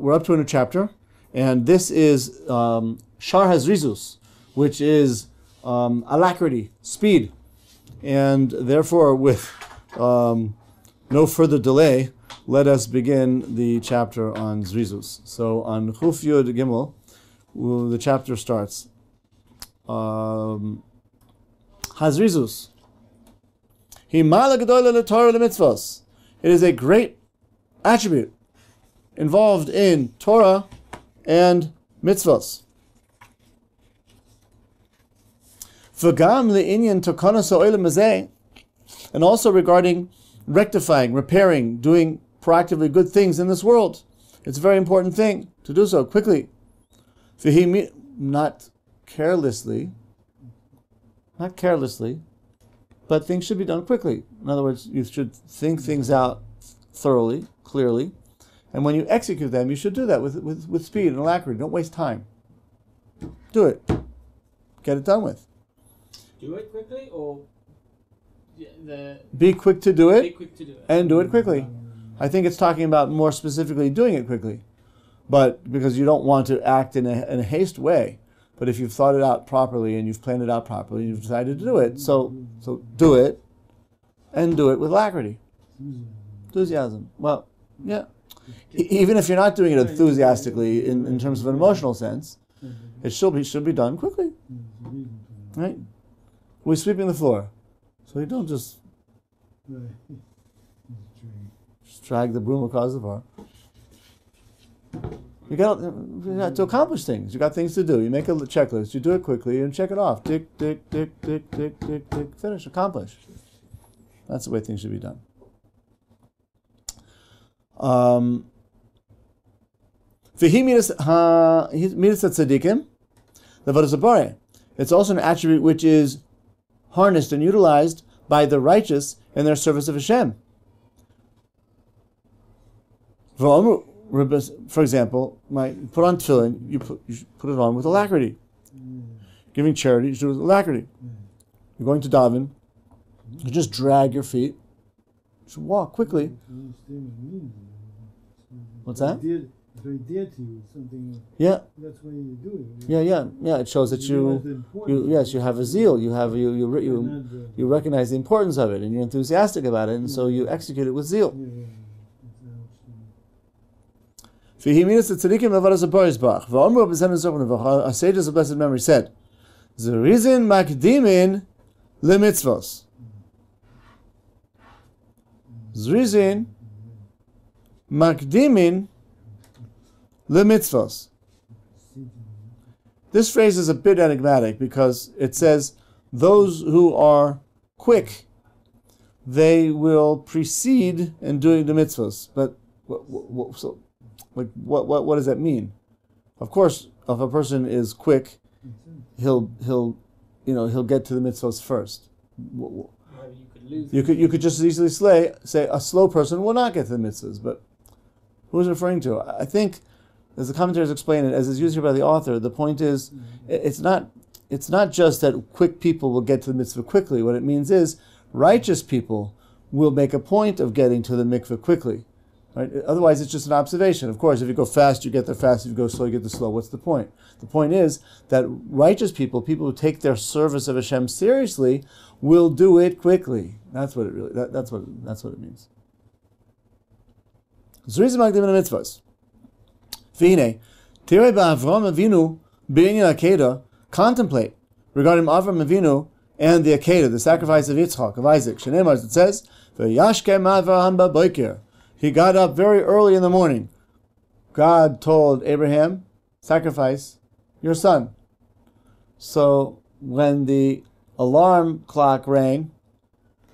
we're up to a new chapter, and this is Shar Hazrizus, which is alacrity, speed. And therefore, with no further delay, let us begin the chapter on Zrizus. So on Chuf Yud Gimel, the chapter starts. Hazrizus. Himala Gedola LeTorah LeMitzvos. It is a great attribute involved in Torah and mitzvos. V'gam le'inyan tokonos ha'olam hazeh, and also regarding rectifying, repairing, doing proactively good things in this world. It's a very important thing to do so quickly. Not carelessly, but things should be done quickly. In other words, you should think things out thoroughly, clearly, and when you execute them, you should do that with speed and alacrity. Don't waste time. Do it. Get it done with. Do it quickly, or be quick to do it. Be quick to do it. And do it quickly. I think it's talking about more specifically doing it quickly, but because you don't want to act in a haste way. But if you've thought it out properly and you've planned it out properly, you've decided to do it. So do it, and do it with alacrity, enthusiasm. Well, yeah. Even if you're not doing it enthusiastically in terms of an emotional sense, it should be done quickly. Right? We're sweeping the floor, so you don't just drag the broom across the floor. You got to accomplish things. You got things to do. You make a checklist. You do it quickly and check it off. Tick, tick, tick, tick, tick, tick, tick. Finish. Accomplish. That's the way things should be done. Tzaddikim. It's also an attribute which is harnessed and utilized by the righteous in their service of Hashem. For example, put on tefillin, you put it on with alacrity. Giving charity, you do it with alacrity. You're going to daven, you just drag your feet. You should walk quickly. What's that? It's very dear to you, something. Yeah. That's why you do it. Yeah. It shows that you have a zeal. You recognize the importance of it, and you're enthusiastic about it, and so you execute it with zeal. Our sages of blessed memory said, "Zerizin makdimin lemitzvos." Zerizin makdimin lemitzvos. This phrase is a bit enigmatic because it says those who are quick, they will precede in doing the mitzvos. But what does that mean? Of course, if a person is quick, he'll get to the mitzvos first. You could just as easily say a slow person will not get to the mitzvahs. But who is referring to? I think, as the commentators explain it, as is used here by the author, the point is it's not just that quick people will get to the mitzvah quickly. What it means is righteous people will make a point of getting to the mikveh quickly. Right? Otherwise, it's just an observation. Of course, if you go fast, you get there fast. If you go slow, you get there slow. What's the point? The point is that righteous people who take their service of Hashem seriously, will do it quickly. That's what it really. That's what it means. Zrizim Magdim mitzvahs. V'hinei, tirei ba'Avram Avinu b'inyan Akedah. Contemplate regarding Avram Avinu and the Akedah, the sacrifice of Yitzchak, of Isaac. Shneimar, as it says, v'yashkem Avraham ba'boker. He got up very early in the morning. God told Abraham, sacrifice your son. So when the alarm clock rang,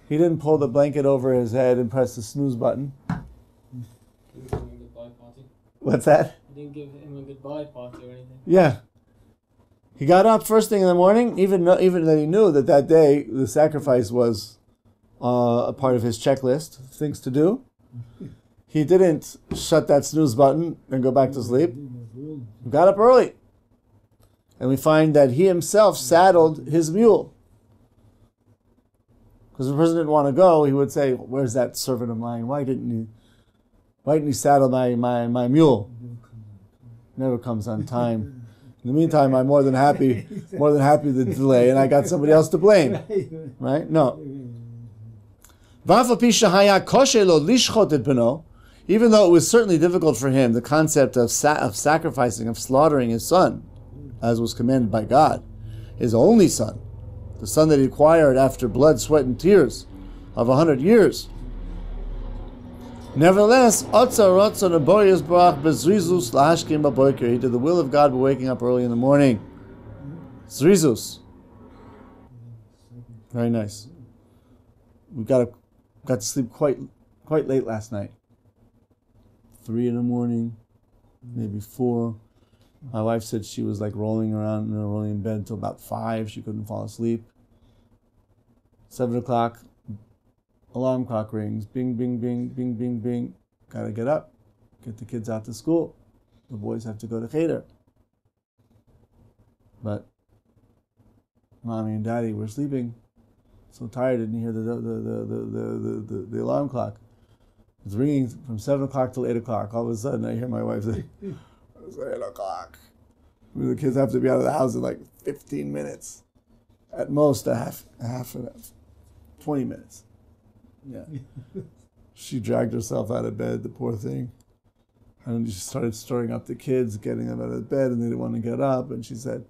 he didn't pull the blanket over his head and press the snooze button. What's that? You didn't give him a goodbye party or anything. Yeah. He got up first thing in the morning, even though he knew that day the sacrifice was a part of his checklist, things to do. He didn't shut that snooze button and go back to sleep. He got up early. And we find that he himself saddled his mule. Because if the person didn't want to go, he would say, "Where's that servant of mine? Why didn't he saddle my mule?" never comes on time. In the meantime, I'm more than happy to delay, and I got somebody else to blame. Right? No. Even though it was certainly difficult for him, the concept of sacrificing, of slaughtering his son, as was commanded by God, his only son, the son that he acquired after blood, sweat, and tears of 100 years. Nevertheless, he did the will of God by waking up early in the morning. Zrizus. Very nice. We got to sleep quite late last night. 3 in the morning, maybe 4. My wife said she was like rolling in bed until about 5. She couldn't fall asleep. 7 o'clock. Alarm clock rings. Bing, bing, bing, bing, bing, bing. Gotta get up. Get the kids out to school. The boys have to go to cheder. But Mommy and Daddy were sleeping. So tired, didn't hear the alarm clock. It's ringing from 7 o'clock till 8 o'clock. All of a sudden, I hear my wife say, "It's 8 o'clock." The kids have to be out of the house in like 15 minutes. At most, a half an hour. 20 minutes. Yeah. She dragged herself out of bed, the poor thing. And she started stirring up the kids, getting them out of bed, and they didn't want to get up. And she said,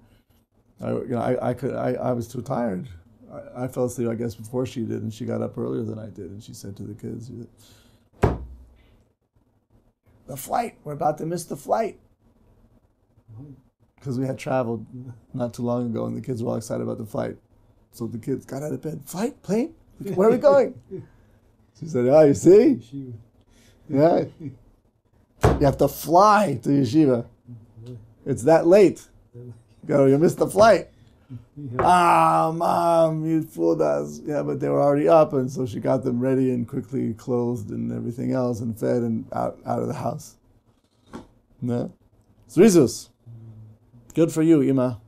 I was too tired. I fell asleep, I guess, before she did, and she got up earlier than I did. And she said to the kids, "The flight, we're about to miss the flight." Because we had traveled not too long ago, and the kids were all excited about the flight. So the kids got out of bed. "Flight? Plane? Where are we going?" She said, "Oh, you see? Yeah. You have to fly to yeshiva. It's that late. You missed the flight." "Ah, Mom, you fooled us." Yeah, but they were already up, and so she got them ready and quickly clothed and everything else and fed and out of the house. No? Zrizus. Good for you, Ima.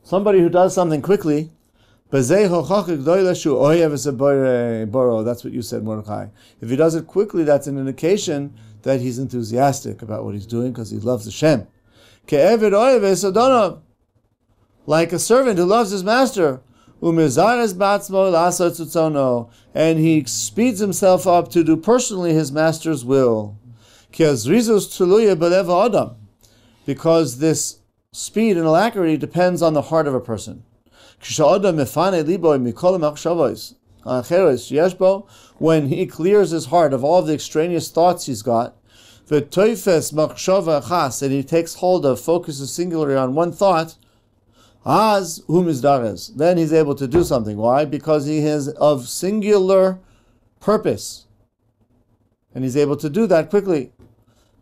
Somebody who does something quickly, that's what you said, Mordechai. If he does it quickly, that's an indication that he's enthusiastic about what he's doing because he loves Hashem. Like a servant who loves his master, and he speeds himself up to do personally his master's will. Because this speed and alacrity depends on the heart of a person. When he clears his heart of all the extraneous thoughts he's got, and he takes hold of, focuses singularly on one thought, then he's able to do something. Why? Because he is of singular purpose. And he's able to do that quickly.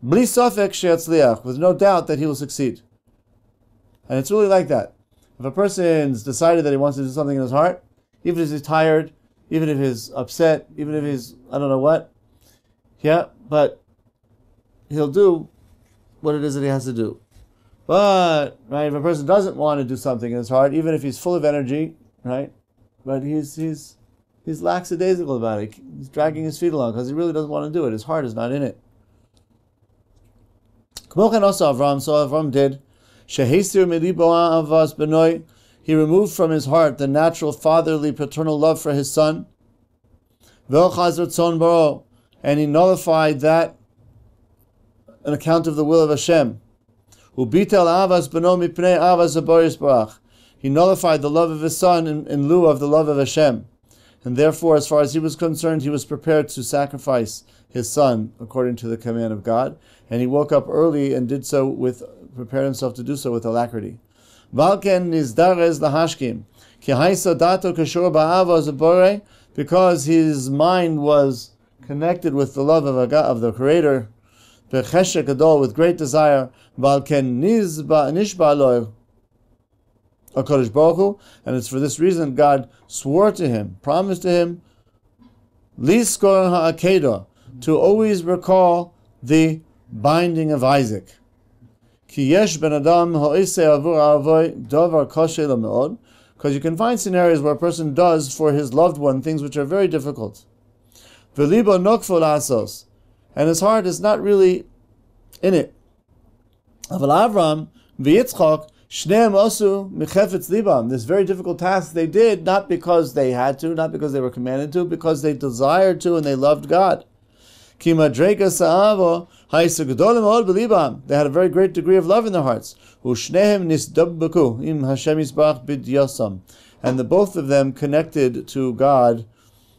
With no doubt that he will succeed. And it's really like that. If a person's decided that he wants to do something in his heart, even if he's tired, even if he's upset, even if he's, I don't know what, yeah, but he'll do what it is that he has to do. But, right, if a person doesn't want to do something in his heart, even if he's full of energy, right, but he's lackadaisical about it. He's dragging his feet along because he really doesn't want to do it. His heart is not in it. So Avram did. He removed from his heart the natural fatherly paternal love for his son. And he nullified that on account of the will of Hashem. He nullified the love of his son in lieu of the love of Hashem. And therefore, as far as he was concerned, he was prepared to sacrifice his son according to the command of God. And he woke up early and prepared himself to do so with alacrity. Because his mind was connected with the love of the Creator, with great desire, and it's for this reason God swore to him, promised to him, to always recall the binding of Isaac. Because you can find scenarios where a person does for his loved one things which are very difficult. V'libo nokfo lasos, and his heart is not really in it. Aval Avram v'Yitzchak shneim osu michefetz libam. This very difficult task they did not because they had to, not because they were commanded to, because they desired to and they loved God. Ki madrega sa'avo ha'isa gedolim od b'libam. They had a very great degree of love in their hearts. U'shnehem nisdabbaku im Hashem yisbarach b'dyosam. And the both of them connected to God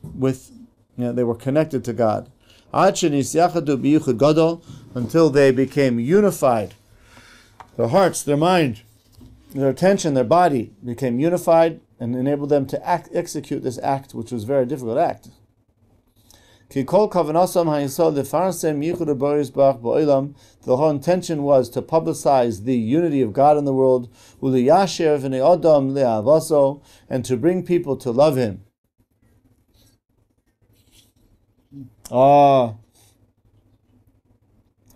with, they were connected to God. Ad shenisyachadu b'yichud gadol, until they became unified. Their hearts, their mind, their attention, their body became unified and enabled them to execute this act, which was a very difficult act. The whole intention was to publicize the unity of God in the world, and to bring people to love Him. How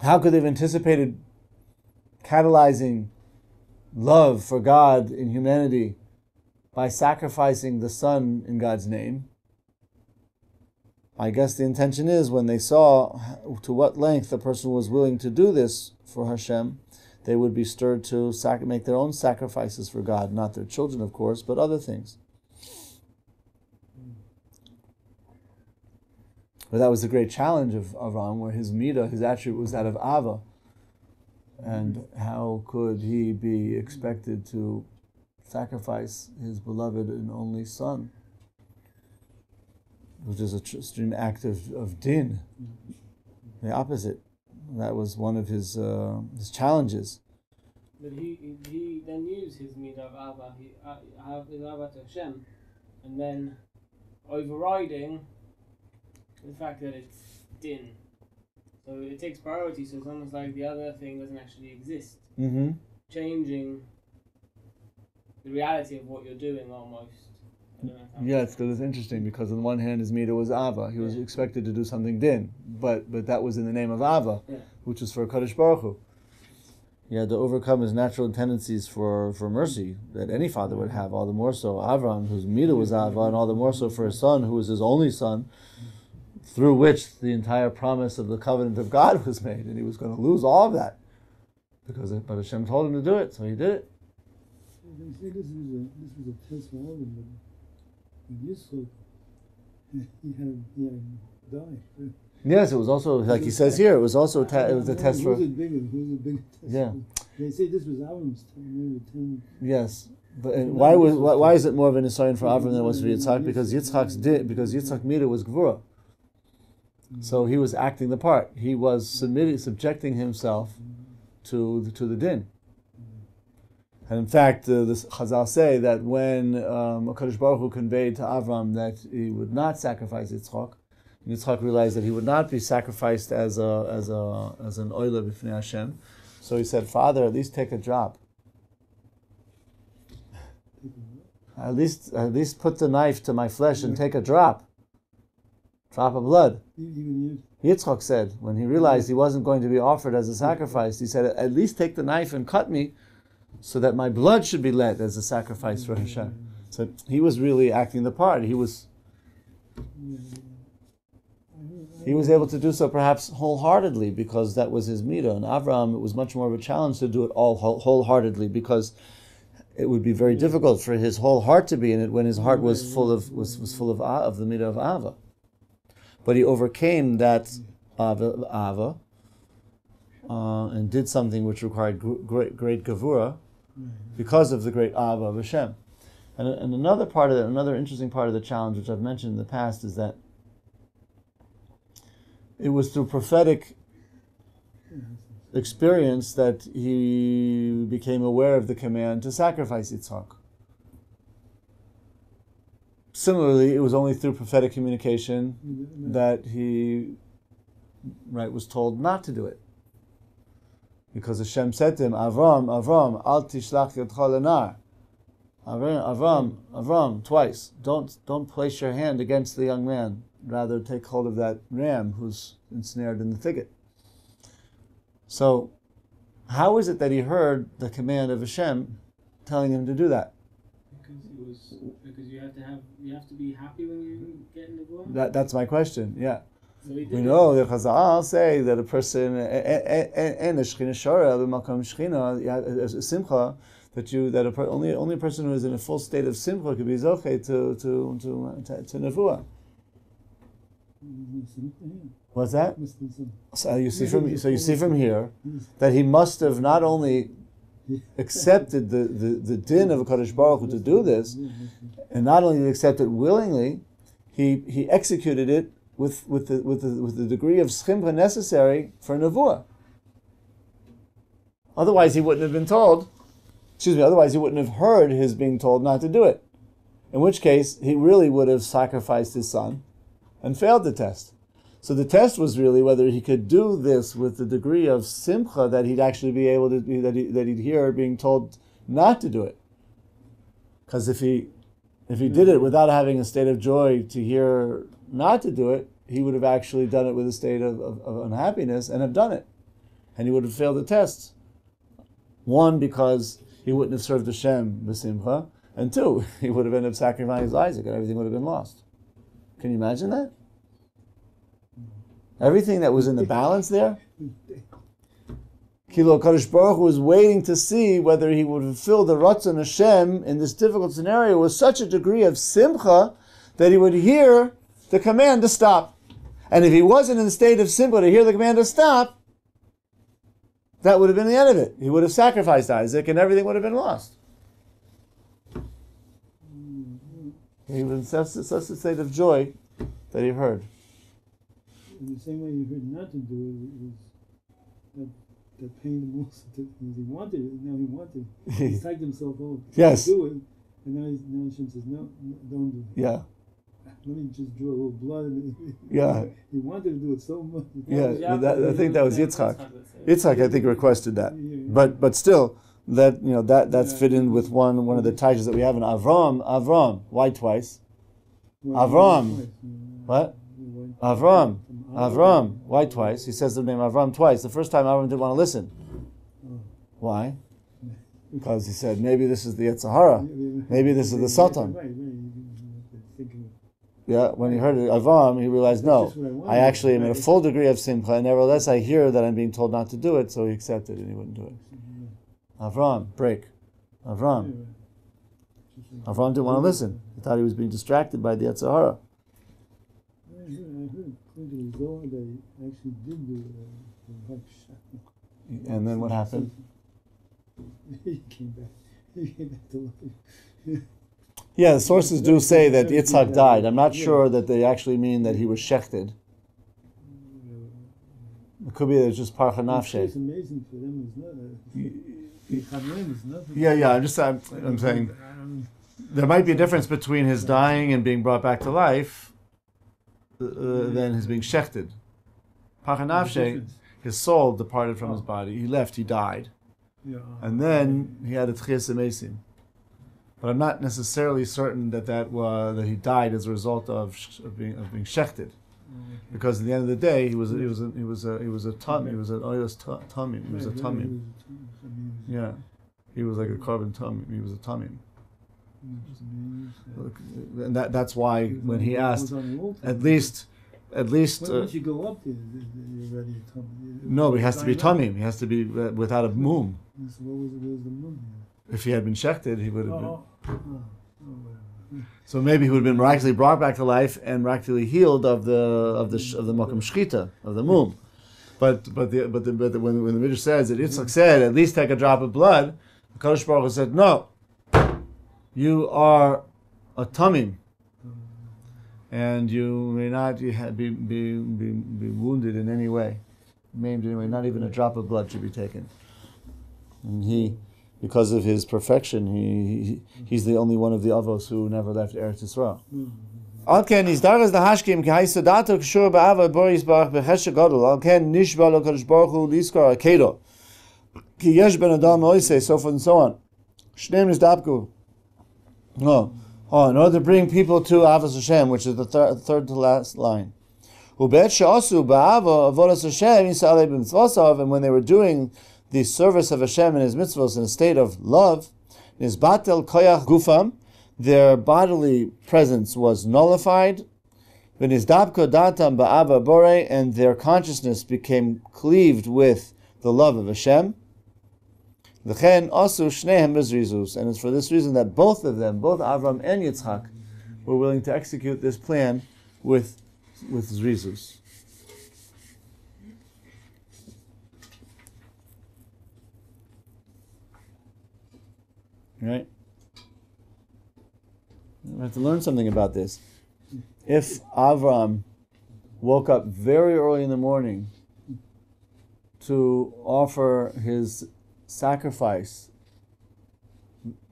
could they have anticipated catalyzing love for God in humanity by sacrificing the Son in God's name? I guess the intention is when they saw to what length a person was willing to do this for Hashem, they would be stirred to make their own sacrifices for God, not their children, of course, but other things. But that was the great challenge of Avram, where his midah, his attribute was that of Ava. And how could he be expected to sacrifice his beloved and only son? Which is an extreme act of din, the opposite. That was one of his challenges. But he then used his midah of Ava, his Ava to Hashem, and then overriding the fact that it's din. So it takes priority, so it's almost like the other thing doesn't actually exist. Mm-hmm. Changing the reality of what you're doing almost. Yeah, it's interesting because on the one hand his midah was Ava. He was expected to do something din, but that was in the name of Ava, which was for Kadosh Baruch Hu. He had to overcome his natural tendencies for mercy that any father would have, all the more so Avram, whose midah was Ava, and all the more so for his son, who was his only son, through which the entire promise of the covenant of God was made, and he was going to lose all of that. But Hashem told him to do it, so he did it. They say this was a test for all of them. When Yitzchak, he had died. Yes, it was also, like he says here, it was also it was a test for... Who's the bigger test? Yeah. They say this was Avram's time. Yes. But why is it more of an nisayon for Avram than it was for Yitzchak? Because Yitzchak midah was gvura. So he was acting the part. He was subjecting himself to the din. And in fact, the Chazal say that when HaKadosh Baruch Hu conveyed to Avram that he would not sacrifice Yitzchak, Yitzchak realized that he would not be sacrificed as an oila b'fnei Hashem. So he said, "Father, at least take a drop. At least put the knife to my flesh and take a drop of blood." Yitzchak said, when he realized he wasn't going to be offered as a sacrifice, he said, "At least take the knife and cut me, so that my blood should be led as a sacrifice for Hashem." So he was really acting the part. He was able to do so perhaps wholeheartedly because that was his midah. And Avraham, it was much more of a challenge to do it all wholeheartedly because it would be very difficult for his whole heart to be in it when his heart was full of the midah of Ava. But he overcame that Ava and did something which required great gavura because of the great Ava of Hashem. And another interesting part of the challenge, which I've mentioned in the past, is that it was through prophetic experience that he became aware of the command to sacrifice Yitzchak. Similarly, it was only through prophetic communication that he was told not to do it. Because Hashem said to him, Avram, al tishlach yadcha lenar. Avram, twice. Don't place your hand against the young man. Rather, take hold of that ram who's ensnared in the thicket. So, how is it that he heard the command of Hashem telling him to do that? Because you have to be happy when you get in the Nevuah? That's my question, yeah. So we know the Chazal say that a person and a Shechina Shara b'Makom Shechina Simcha only a person who is in a full state of Simcha could be zocheh to Nevuah. What's that? So you see from here that he must have not only accepted the din of a Kadosh Baruch Hu to do this, and not only did he accept it willingly, he executed it with the degree of schimcha necessary for nevuah. Otherwise, he wouldn't have been told. Otherwise he wouldn't have heard his being told not to do it. In which case, he really would have sacrificed his son and failed the test. So the test was really whether he could do this with the degree of simcha that he'd actually be able to, that he'd hear being told not to do it. Because if he did it without having a state of joy to hear not to do it, he would have actually done it with a state of unhappiness and have done it. And he would have failed the test. One, because he wouldn't have served Hashem b'simcha, and two, he would have ended up sacrificing Isaac and everything would have been lost. Can you imagine that? Everything that was in the balance there? Kilo Kadosh Baruch Hu was waiting to see whether he would fulfill the Ratzon Hashem in this difficult scenario with such a degree of simcha that he would hear the command to stop. And if he wasn't in the state of simcha to hear the command to stop, that would have been the end of it. He would have sacrificed Isaac and everything would have been lost. He was in such a state of joy that he heard. In the same way you heard not to do it, was that pained him also. He wanted it, now he wanted it. He psyched himself over yes. to do it, and now Hashem says, no, don't do it. Yeah. Let me just draw a little blood. Yeah. He wanted to do it so much. Yeah, I think that was Yitzchak. Yitzchak, I think, requested that. But still, that's fit in with one of the titles that we have in Avram. Why twice? Avram. What? Avram. Why twice? He says the name Avram twice. The first time Avram didn't want to listen. Why? Because he said, maybe this is the Yetzirah. Maybe this is the Satan. Yeah, when he heard it, Avram, he realized, no, I actually am in a full degree of simcha, and nevertheless I hear that I'm being told not to do it, so he accepted and he wouldn't do it. Avram, break. Avram didn't want to listen. He thought he was being distracted by the Yetzirah. I heard according to Zeal, they actually did do it. And then what happened? He came back to life. Yeah, the sources do say that Yitzchak died. I'm not sure that they actually mean that he was shechted. It could be that it's just parcha nafshe. It's amazing for them. It's nothing. Yeah. I'm saying there might be a difference between his dying and being brought back to life than his being shechted. Parcha nafshe, his soul departed from his body. He left. He died, and then he had a tchias emesim. But I'm not necessarily certain that he died as a result of being shechted, because at the end of the day he was a tamim. Yeah, he was like a carbon tamim. He was a tamim. And that's why when he asked, at least. Once you go up there, you're already a tamim. No, but he has to be tamim. He has to be without a mum. So what was the mum? If he had been shechted, he would have been. So maybe he would have been miraculously brought back to life and miraculously healed of the makom shchita, of the mum. But when the Midrash says that Yitzchak said, at least take a drop of blood, the Kadosh Baruch Hu said, no, you are a tamim, and you may not be wounded in any way, maimed in any way. Not even a drop of blood should be taken. And because of his perfection, he's the only one of the avos who never left Eretz Yisrael. Alken izdaras the hashkim ki haysodato kshur ba'ava boris barach becheshe gadol. Alken nishba lo kadosh baruch hu liskar akedo ki yesh ben adam oisei, so forth and so on. Shneim nizdabku. In order to bring people to Avos Hashem, which is the third to last line. Ubet she'asu ba'ava avodas Hashem yisa'alei b'mitzvosav, and when they were doing the service of Hashem and His mitzvahs in a state of love, nizbatel koyach gufam, their bodily presence was nullified, and their consciousness became cleaved with the love of Hashem. And it's for this reason that both of them, both Avram and Yitzchak, were willing to execute this plan with zrizus. Right? We have to learn something about this. If Avram woke up very early in the morning to offer his sacrifice,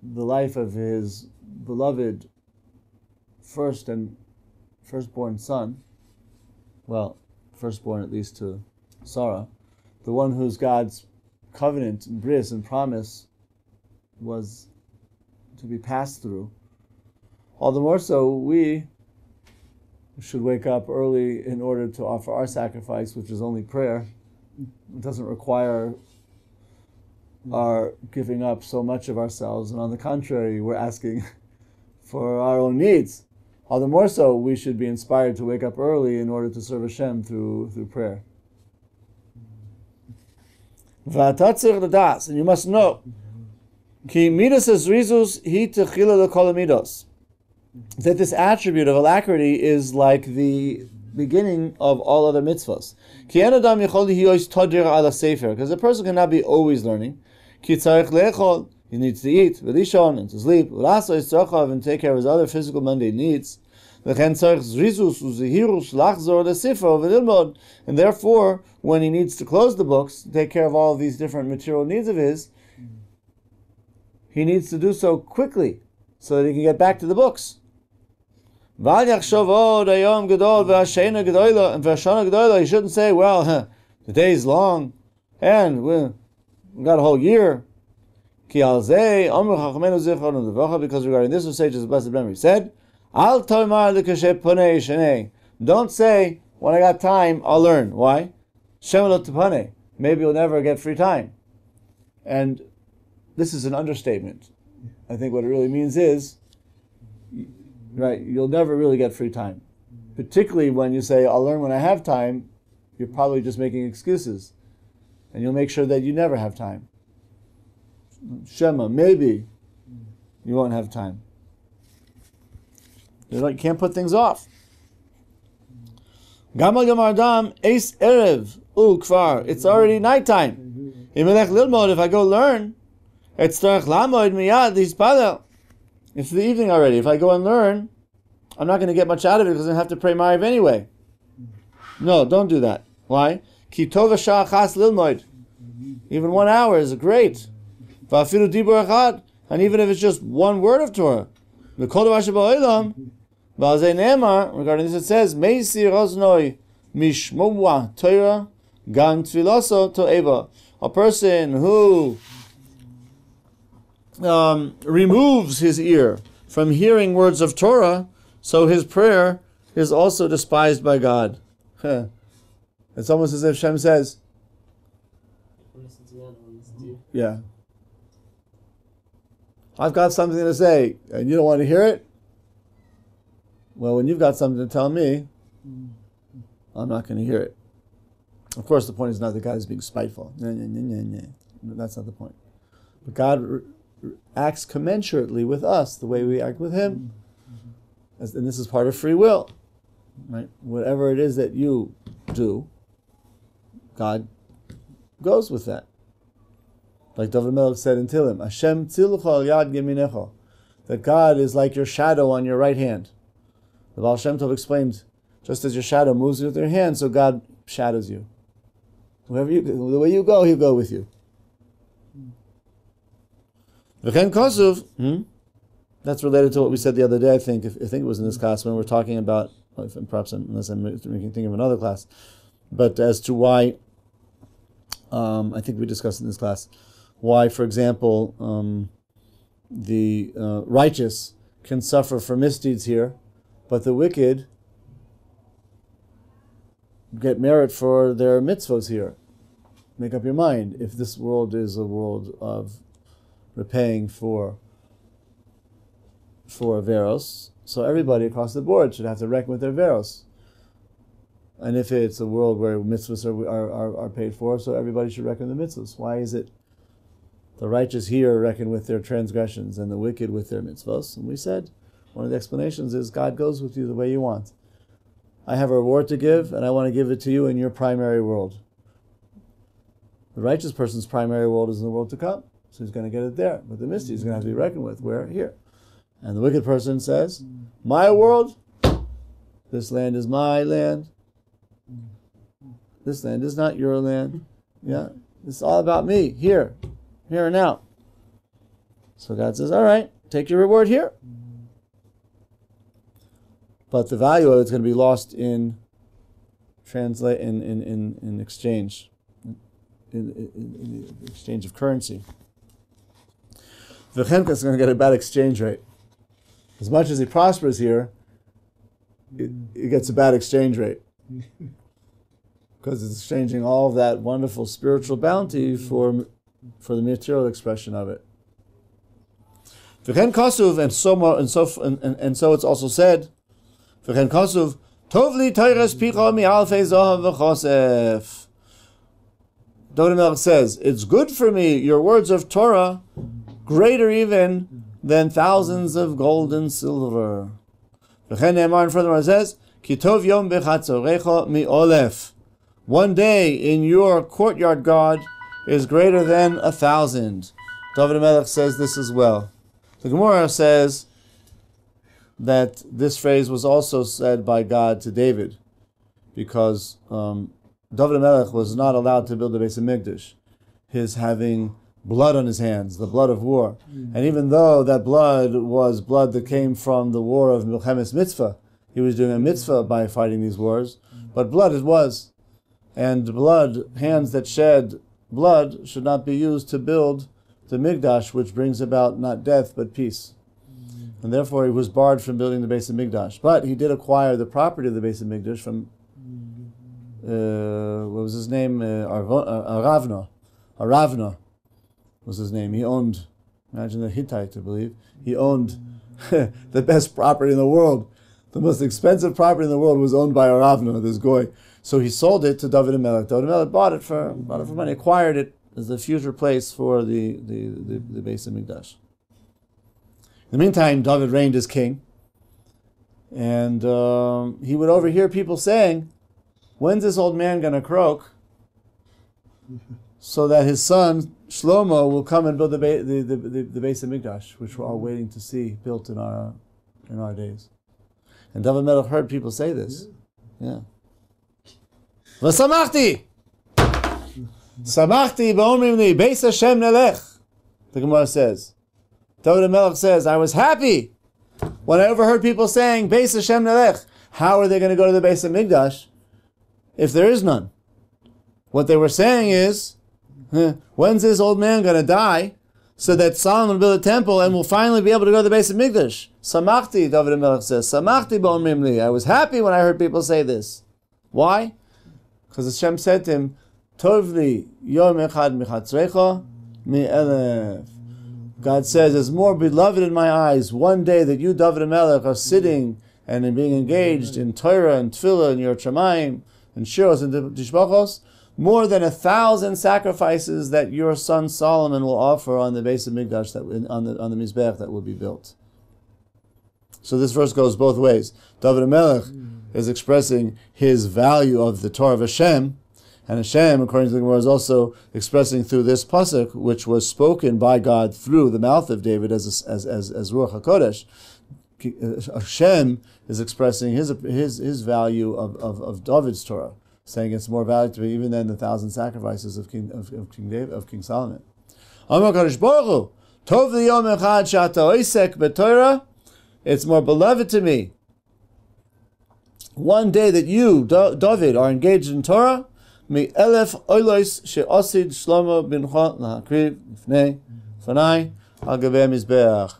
the life of his beloved firstborn son, well, firstborn at least to Sarah, the one whose God's covenant and bris and promise was to be passed through, all the more so we should wake up early in order to offer our sacrifice, which is only prayer. It doesn't require our giving up so much of ourselves, and on the contrary, we're asking for our own needs. All the more so, we should be inspired to wake up early in order to serve Hashem through prayer. And you must know, that this attribute of alacrity is like the beginning of all other mitzvahs. Because a person cannot be always learning. He needs to eat, and to sleep, and take care of his other physical mundane needs. And therefore, when he needs to close the books, to take care of all of these different material needs of his, he needs to do so quickly, so that he can get back to the books. And he shouldn't say, well, the day's long, and we got a whole year. Because regarding this, the sages of blessed memory said, don't say, when I got time, I'll learn. Why? Maybe you'll never get free time. And this is an understatement. I think what it really means is, right, you'll never really get free time. Particularly when you say, I'll learn when I have time, you're probably just making excuses. And you'll make sure that you never have time. Shema, maybe you won't have time. You can't put things off. Gamal Gamardam, Ace Erev, Kfar. It's already nighttime. If I go learn, it's the evening already. If I go and learn, I'm not going to get much out of it because I have to pray Mariv anyway. No, don't do that. Why? Even 1 hour is great. And even if it's just one word of Torah. Regarding this it says, a person who removes his ear from hearing words of Torah, so his prayer is also despised by God. It's almost as if Shem says, yeah, I've got something to say, and you don't want to hear it? Well, when you've got something to tell me, I'm not going to hear it. Of course, the point is not that God is being spiteful. That's not the point. But God acts commensurately with us, the way we act with Him. And this is part of free will. Right? Whatever it is that you do, God goes with that. Like David Melech said in Tehillim, Hashem tzilcha al yad yeminecha, that God is like your shadow on your right hand. The Baal Shem Tov explained, just as your shadow moves with your hand, so God shadows you. Wherever you go, the way you go, He'll go with you. V'chen kosuv, that's related to what we said the other day, I think it was in this class when we were talking about, perhaps unless I'm thinking of another class, but as to why, I think we discussed in this class, why, for example, the righteous can suffer for misdeeds here, but the wicked get merit for their mitzvos here. Make up your mind. If this world is a world of repaying for for Veros, so everybody across the board should have to reckon with their Veros. And if it's a world where mitzvahs are paid for, so everybody should reckon the mitzvahs. Why is it the righteous here reckon with their transgressions and the wicked with their mitzvahs? And we said, one of the explanations is God goes with you the way you want. I have a reward to give, and I want to give it to you in your primary world. The righteous person's primary world is in the world to come, so he's going to get it there. But the misty is going to have to be reckoned with. Where? Here. And the wicked person says, my world, this land is my land. This land is not your land. Yeah, it's all about me, here and now. So God says, all right, take your reward here. But the value of it's going to be lost in exchange, in exchange of currency. The Chemka is going to get a bad exchange rate. As much as he prospers here, he gets a bad exchange rate. Because it's exchanging all of that wonderful spiritual bounty for the material expression of it. V'chen kasuv, and so it's also said, V'chen kasuv, tov li teires picha mi'alfei zohav v'chosef. David HaMelech says, it's good for me, your words of Torah, greater even than thousands of gold and silver. V'chen ne'emar, and furthermore it says, ki tov yom b'chatzorecha mi'olef. One day in your courtyard, God, is greater than 1,000. David HaMelech says this as well. The Gemara says that this phrase was also said by God to David, because David HaMelech was not allowed to build the Beis HaMikdash. His having blood on his hands, the blood of war. And even though that blood was blood that came from the war of Milchemes Mitzvah, he was doing a mitzvah by fighting these wars, but blood it was. And blood, hands that shed blood, should not be used to build the Mikdash, which brings about not death, but peace. And therefore he was barred from building the Beis HaMikdash. But he did acquire the property of the Beis HaMikdash from, what was his name? Aravna. Aravna was his name. He owned, imagine the Hittite, I believe. He owned the best property in the world. The most expensive property in the world was owned by Aravna, this goy. So he sold it to David HaMelech. David HaMelech bought it for money, acquired it as the future place for the Beis HaMikdash. In the meantime, David reigned as king, and he would overhear people saying, when's this old man going to croak so that his son Shlomo will come and build the Beis HaMikdash, which we're all waiting to see built in our days. And David HaMelech heard people say this. Yeah. V'samachti! Samachti b'omrim li, Beis Hashem nelech. The Gemara says. David HaMelech says, I was happy when I overheard people saying, Beis Hashem nelech. How are they going to go to the Beis HaMikdash if there is none? What they were saying is, when's this old man going to die so that Solomon will build a temple and we'll finally be able to go to the Beis HaMikdash? Samachti, David HaMelech says, Samachti b'omrim li. I was happy when I heard people say this. Why? Because Hashem said to him, Tovli yom echad michatzrecha mi'elef. God says, it's more beloved in my eyes one day that you, David HaMelech, are sitting and being engaged in Torah and Tefillah and Yer Shamayim and Shiros and Tishbachos, more than 1,000 sacrifices that your son Solomon will offer on the Beis HaMikdash, on the Mizbech that will be built. So this verse goes both ways. David HaMelech is expressing his value of the Torah of Hashem, and Hashem, according to the Gemara, is also expressing through this pasuk, which was spoken by God through the mouth of David as Ruach HaKodesh. Hashem is expressing his value of David's Torah, saying it's more valuable even than the 1,000 sacrifices of King Solomon. Amar Kadosh Baruch Hu, Tov liyom echad she'ata osek b'Torah. It's more beloved to me one day that you, David, are engaged in Torah, mi elef olos she'osid Shlomo bincha lahakriv lifnei fanai al gavei mizbeach.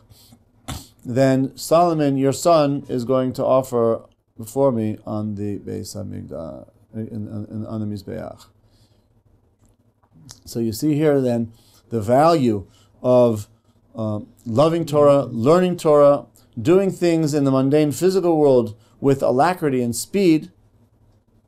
Then Solomon, your son, is going to offer before me on the Beis HaMikdash, on the Mizbeach. So you see here then the value of loving Torah, learning Torah, doing things in the mundane physical world with alacrity and speed,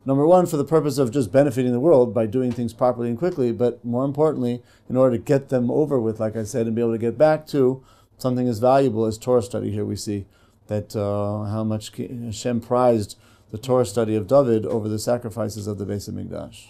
number one, for the purpose of just benefiting the world by doing things properly and quickly, but more importantly, in order to get them over with, like I said, and be able to get back to something as valuable as Torah study. Here we see that how much Hashem prized the Torah study of David over the sacrifices of the Beis HaMikdash.